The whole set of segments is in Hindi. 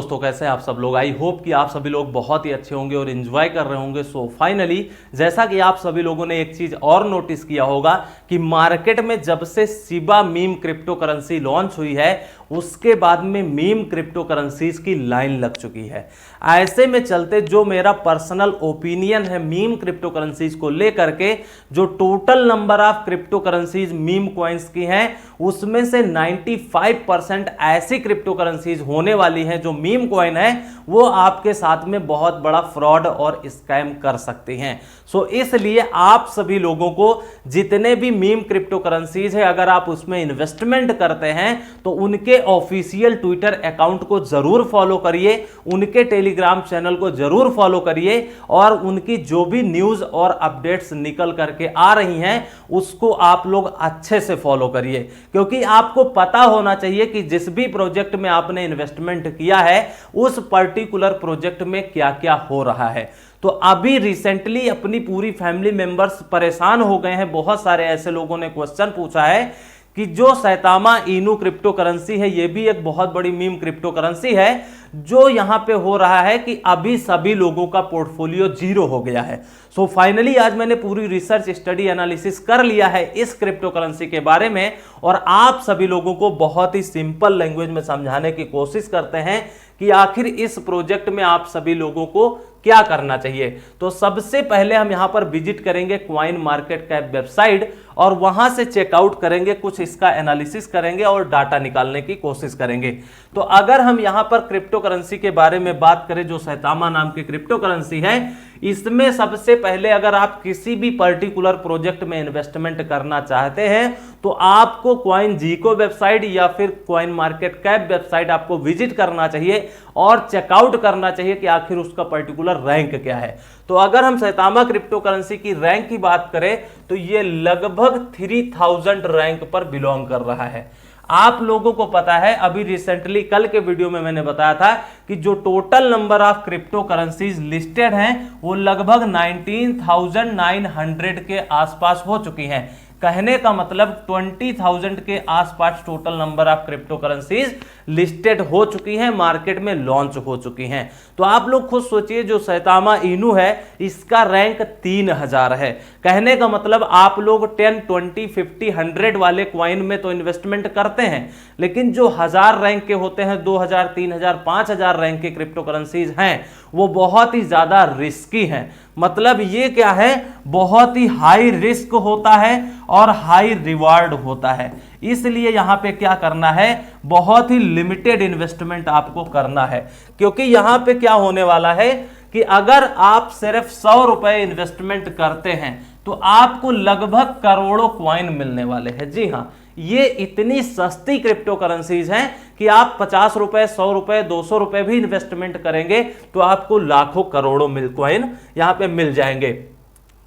दोस्तों, कैसे हैं आप सब लोग। आई होप कि आप सभी लोग बहुत ही अच्छे होंगे और एंजॉय कर रहे होंगे। सो फाइनली, जैसा कि आप सभी लोगों ने एक चीज और नोटिस किया होगा कि मार्केट में जब से Shiba meme crypto currency launch हुई है, उसके बाद में मीम क्रिप्टो करेंसीज की लाइन लग चुकी है। ऐसे में चलते जो मेरा पर्सनल ओपिनियन है मीम क्रिप्टो करेंसीज को लेकर के, जो total number of crypto currencies meme coins की हैं, उसमें से 95% ऐसी क्रिप्टो करेंसीज होने वाली हैं जो मीम कॉइन है वो आपके साथ में बहुत बड़ा फ्रॉड और स्कैम कर सकती हैं। सो इसलिए आप सभी लोगों को जितने भी मीम क्रिप्टो करेंसीज है, अगर आप उसमें इन्वेस्टमेंट करते हैं तो उनके ऑफिशियल ट्विटर अकाउंट को जरूर फॉलो करिए, उनके टेलीग्राम चैनल को जरूर फॉलो करिए और उनकी जो भी न्यूज और अपडेट्स निकल करके आ रही हैं उसको आप लोग अच्छे से फॉलो करिए, क्योंकि आपको पता होना चाहिए कि जिस भी प्रोजेक्ट में आपने इन्वेस्टमेंट किया है उस पर्टिकुलर प्रोजेक्ट में क्या क्या हो रहा है। तो अभी रिसेंटली अपनी पूरी फैमिली मेंबर्स परेशान हो गए हैं। बहुत सारे ऐसे लोगों ने क्वेश्चन पूछा है कि जो सैतामा इनू क्रिप्टो करेंसी है, ये भी एक बहुत बड़ी मीम क्रिप्टो करेंसी है, जो यहां पे हो रहा है कि अभी सभी लोगों का पोर्टफोलियो जीरो हो गया है। सो फाइनली आज मैंने पूरी रिसर्च स्टडी एनालिसिस कर लिया है इस क्रिप्टो करेंसी के बारे में और आप सभी लोगों को बहुत ही सिंपल लैंग्वेज में समझाने की कोशिश करते हैं कि आखिर इस प्रोजेक्ट में आप सभी लोगों को क्या करना चाहिए। तो सबसे पहले हम यहां पर विजिट करेंगे कॉइन मार्केट कैप वेबसाइट और वहां से चेकआउट करेंगे, कुछ इसका एनालिसिस करेंगे और डाटा निकालने की कोशिश करेंगे। तो अगर हम यहां पर क्रिप्टो करेंसी के बारे में बात करें, जो सैतामा नाम की क्रिप्टो करेंसी है, इसमें सबसे पहले अगर आप किसी भी पर्टिकुलर प्रोजेक्ट में इन्वेस्टमेंट करना चाहते हैं तो आपको कॉइन जीको वेबसाइट या फिर कॉइन मार्केट कैप वेबसाइट आपको विजिट करना चाहिए और चेकआउट करना चाहिए कि आखिर उसका पर्टिकुलर रैंक क्या है। तो अगर हम सैतामा क्रिप्टो करेंसी की रैंक की बात करें तो ये लगभग 3000 रैंक पर बिलोंग कर रहा है। आप लोगों को पता है, अभी रिसेंटली कल के वीडियो में मैंने बताया था कि जो total number of crypto currencies listed हैं वो लगभग 19,900 के आसपास हो चुकी हैं। कहने का मतलब 20,000 के आसपास total number of crypto currencies listed हो चुकी हैं, मार्केट में लॉन्च हो चुकी हैं। तो आप लोग खुद सोचिए, जो सैतामा इनू है इसका रैंक 3000 है। कहने का मतलब आप लोग 10, 20, 50, 100 वाले क्वाइन में तो इन्वेस्टमेंट करते हैं, लेकिन जो 1000 रैंक के होते हैं, 2000, 3000, 5000 रैंक के क्रिप्टो करेंसीज हैं, वो बहुत ही ज्यादा रिस्की हैं। मतलब ये क्या है, बहुत ही हाई रिस्क होता है और हाई रिवार्ड होता है। इसलिए यहां पे क्या करना है, बहुत ही लिमिटेड इन्वेस्टमेंट आपको करना है, क्योंकि यहां पे क्या होने वाला है कि अगर आप सिर्फ 100 रुपए इन्वेस्टमेंट करते हैं तो आपको लगभग करोड़ों कॉइन मिलने वाले हैं। जी हां, ये इतनी सस्ती क्रिप्टो करेंसीज हैं कि आप 50 रुपए, 100 रुपए, 200 रुपए भी इन्वेस्टमेंट करेंगे तो आपको लाखों करोड़ों कॉइन यहां पे मिल जाएंगे।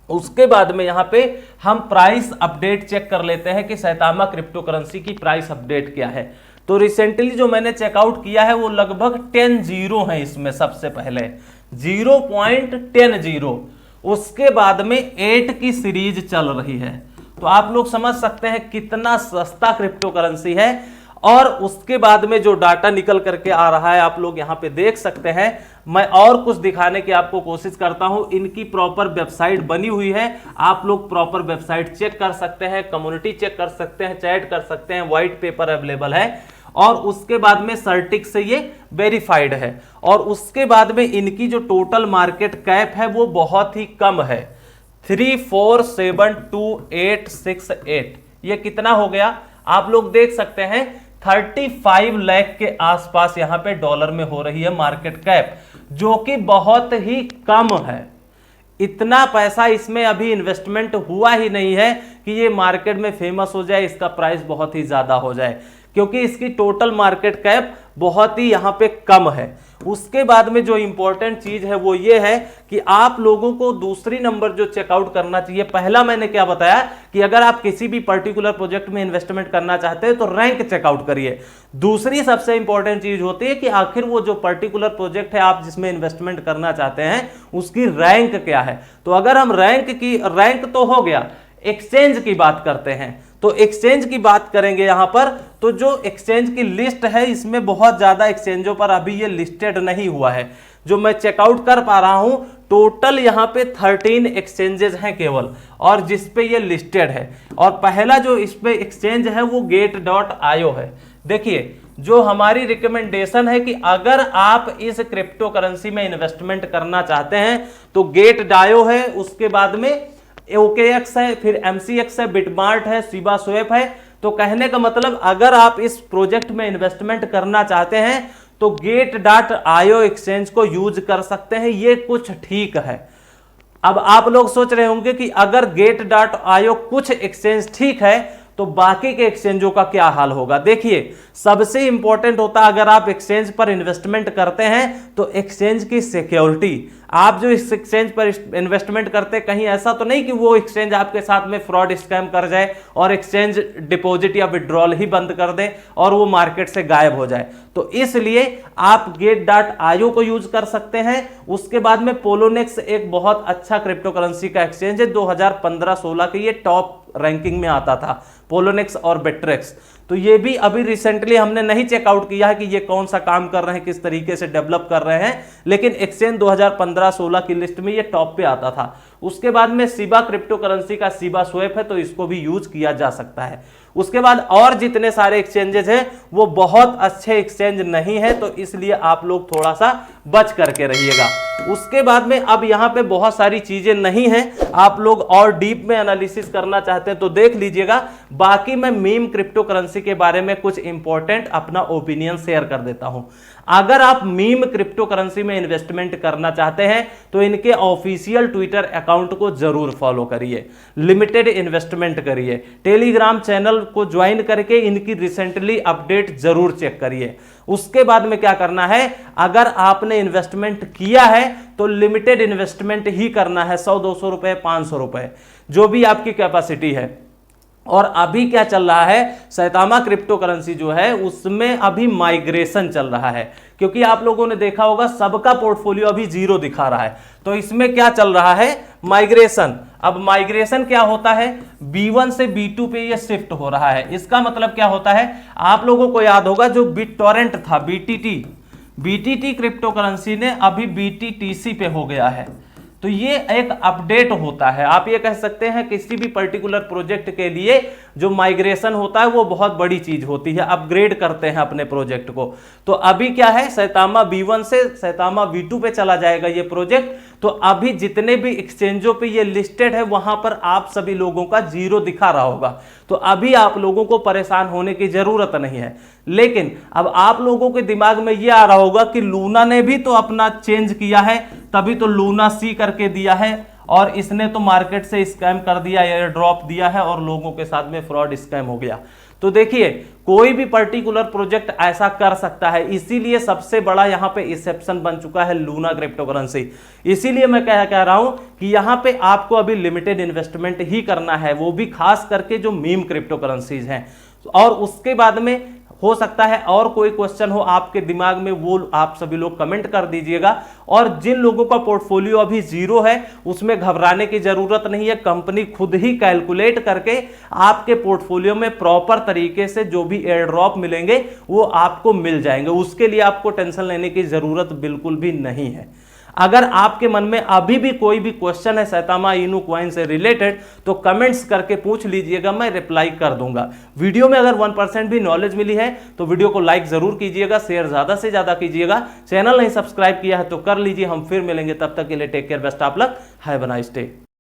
उसके बाद में यहां पे हम प्राइस अपडेट चेक कर लेते हैं कि सैतामा क्रिप्टो करेंसी की प्राइस अपडेट क्या है। तो रिसेंटली जो मैंने चेकआउट किया है वो लगभग 10 जीरो है। इसमें सबसे पहले 0.10, उसके बाद में 8 की सीरीज चल रही है। तो आप लोग समझ सकते हैं कितना सस्ता क्रिप्टो करेंसी है। और उसके बाद में जो डाटा निकल करके आ रहा है आप लोग यहां पे देख सकते हैं। मैं और कुछ दिखाने की आपको कोशिश करता हूं। इनकी प्रॉपर वेबसाइट बनी हुई है, आप लोग प्रॉपर वेबसाइट चेक कर सकते हैं, कम्युनिटी चेक कर सकते हैं, चैट कर सकते हैं, व्हाइट पेपर अवेलेबल है और उसके बाद में सर्टिक से ये वेरीफाइड है। और उसके बाद में इनकी जो टोटल मार्केट कैप है वो बहुत ही कम है, 3472,868। ये कितना हो गया आप लोग देख सकते हैं, 35 लाख के आसपास यहां पे डॉलर में हो रही है मार्केट कैप, जो कि बहुत ही कम है। इतना पैसा इसमें अभी इन्वेस्टमेंट हुआ ही नहीं है कि ये मार्केट में फेमस हो जाए, इसका प्राइस बहुत ही ज्यादा हो जाए, क्योंकि इसकी टोटल मार्केट कैप बहुत ही यहां पे कम है। उसके बाद में जो इंपॉर्टेंट चीज है वो ये है कि आप लोगों को दूसरी नंबर जो चेकआउट करना चाहिए, पहला मैंने क्या बताया कि अगर आप किसी भी पर्टिकुलर प्रोजेक्ट में इन्वेस्टमेंट करना चाहते हैं तो रैंक चेकआउट करिए। दूसरी सबसे इंपॉर्टेंट चीज होती है कि आखिर वो जो पर्टिकुलर प्रोजेक्ट है आप जिसमें इन्वेस्टमेंट करना चाहते हैं उसकी रैंक क्या है। तो अगर हम रैंक तो हो गया, एक्सचेंज की बात करते हैं तो एक्सचेंज की बात करेंगे यहां पर, तो जो एक्सचेंज की लिस्ट है इसमें बहुत ज्यादा एक्सचेंजों पर अभी ये लिस्टेड नहीं हुआ है। जो मैं चेकआउट कर पा रहा हूं टोटल यहां पे 13 एक्सचेंजेस हैं केवल, और जिस पे ये लिस्टेड है। और पहला जो इस पे एक्सचेंज है वो Gate.io है। देखिए जो हमारी रिकमेंडेशन है कि अगर आप इस क्रिप्टो करेंसी में इन्वेस्टमेंट करना चाहते हैं तो Gate.io है, उसके बाद में OKX है, फिर MCX है, बिटमार्ट है, शिबा स्वैप है। तो कहने का मतलब अगर आप इस प्रोजेक्ट में इन्वेस्टमेंट करना चाहते हैं तो Gate.io एक्सचेंज को यूज कर सकते हैं, ये कुछ ठीक है। अब आप लोग सोच रहे होंगे कि अगर Gate.io कुछ एक्सचेंज ठीक है तो बाकी के एक्सचेंजों का क्या हाल होगा। देखिए सबसे इंपॉर्टेंट होता है अगर आप एक्सचेंज पर इन्वेस्टमेंट करते हैं तो एक्सचेंज की सिक्योरिटी। आप जो इस एक्सचेंज पर इन्वेस्टमेंट करते हैं कहीं ऐसा तो नहीं कि वो एक्सचेंज आपके साथ में फ्रॉड स्कैम कर जाए और एक्सचेंज डिपॉजिट या विड्रॉल ही बंद कर दे और वो मार्केट से गायब हो जाए। तो इसलिए आप Gate.io को यूज कर सकते हैं। उसके बाद में पोलोनेक्स एक बहुत अच्छा क्रिप्टो करेंसी का एक्सचेंज है, 2015-16 के ये टॉप रैंकिंग में आता था, पोलोनेक्स और बेट्रेक्स। तो ये भी अभी रिसेंटली हमने नहीं चेकआउट किया है कि ये कौन सा काम कर रहे हैं, किस तरीके से डेवलप कर रहे हैं, लेकिन एक्सचेंज 2015-16 की लिस्ट में ये टॉप पे आता था। उसके बाद में शिबा क्रिप्टो करेंसी का शिबा स्वैप है, तो इसको भी यूज किया जा सकता है। उसके बाद और जितने सारे एक्सचेंजेस हैं वो बहुत अच्छे एक्सचेंज नहीं है, तो इसलिए आप लोग थोड़ा सा बच करके रहिएगा। उसके बाद में अब यहां पे बहुत सारी चीजें नहीं हैं, आप लोग और डीप में एनालिसिस करना चाहते हैं तो देख लीजिएगा। बाकी मैं मीम क्रिप्टो करेंसी के बारे में कुछ इंपॉर्टेंट अपना ओपिनियन शेयर कर देता हूं। अगर आप मीम क्रिप्टो करेंसी में इन्वेस्टमेंट करना चाहते हैं तो इनके ऑफिशियल ट्विटर अकाउंट को जरूर फॉलो करिए, लिमिटेड इन्वेस्टमेंट करिए, टेलीग्राम चैनल को ज्वाइन करके इनकी रिसेंटली अपडेट जरूर चेक करिए। उसके बाद में क्या करना है, अगर आपने इन्वेस्टमेंट किया है तो लिमिटेड इन्वेस्टमेंट ही करना है, 100-200 रुपए, 500 रुपए, जो भी आपकी कैपेसिटी है। और अभी क्या चल रहा है, सैतामा क्रिप्टो करेंसी जो है उसमें अभी माइग्रेशन चल रहा है, क्योंकि आप लोगों ने देखा होगा सबका पोर्टफोलियो अभी जीरो दिखा रहा है। तो इसमें क्या चल रहा है, माइग्रेशन। अब माइग्रेशन क्या होता है, B1 से B2 पे ये शिफ्ट हो रहा है। इसका मतलब क्या होता है, आप लोगों को याद होगा जो बिटटोरेंट था, BTT क्रिप्टो करेंसी ने अभी BTTC पे हो गया है। तो ये एक अपडेट होता है। आप ये कह सकते हैं किसी भी पर्टिकुलर प्रोजेक्ट के लिए जो माइग्रेशन होता है वो बहुत बड़ी चीज होती है, अपग्रेड करते हैं अपने प्रोजेक्ट को। तो अभी क्या है, सैतामा B1 से सैतामा V2 पे चला जाएगा ये प्रोजेक्ट। तो अभी जितने भी एक्सचेंजों पे ये लिस्टेड है वहां पर आप सभी लोगों का जीरो दिखा रहा होगा। तो अभी आप लोगों को परेशान होने की जरूरत नहीं है। लेकिन अब आप लोगों के दिमाग में ये आ रहा होगा कि लूना ने भी तो अपना चेंज किया है, तभी तो लूना C करके दिया है, और इसने तो मार्केट से स्कैम कर दिया, एयर ड्रॉप दिया है और लोगों के साथ में फ्रॉड स्कैम हो गया। तो देखिए कोई भी पर्टिकुलर प्रोजेक्ट ऐसा कर सकता है, इसीलिए सबसे बड़ा यहां पे एक्सेप्शन बन चुका है लूना क्रिप्टो करेंसी। इसीलिए मैं कह रहा हूं कि यहां पे आपको अभी लिमिटेड इन्वेस्टमेंट ही करना है, वो भी खास करके जो मीम क्रिप्टो करेंसीज हैं। और उसके बाद में हो सकता है और कोई क्वेश्चन हो आपके दिमाग में, वो आप सभी लोग कमेंट कर दीजिएगा। और जिन लोगों का पोर्टफोलियो अभी जीरो है उसमें घबराने की जरूरत नहीं है, कंपनी खुद ही कैलकुलेट करके आपके पोर्टफोलियो में प्रॉपर तरीके से जो भी एयर ड्रॉप मिलेंगे वो आपको मिल जाएंगे। उसके लिए आपको टेंशन लेने की जरूरत बिल्कुल भी नहीं है। अगर आपके मन में अभी भी कोई भी क्वेश्चन है सैतामा इनू कॉइन से रिलेटेड तो कमेंट्स करके पूछ लीजिएगा, मैं रिप्लाई कर दूंगा। वीडियो में अगर 1% भी नॉलेज मिली है तो वीडियो को लाइक जरूर कीजिएगा, शेयर ज्यादा से ज्यादा कीजिएगा। चैनल नहीं सब्सक्राइब किया है तो कर लीजिए। हम फिर मिलेंगे, तब तक के लिए take care, best of luck, have a nice day.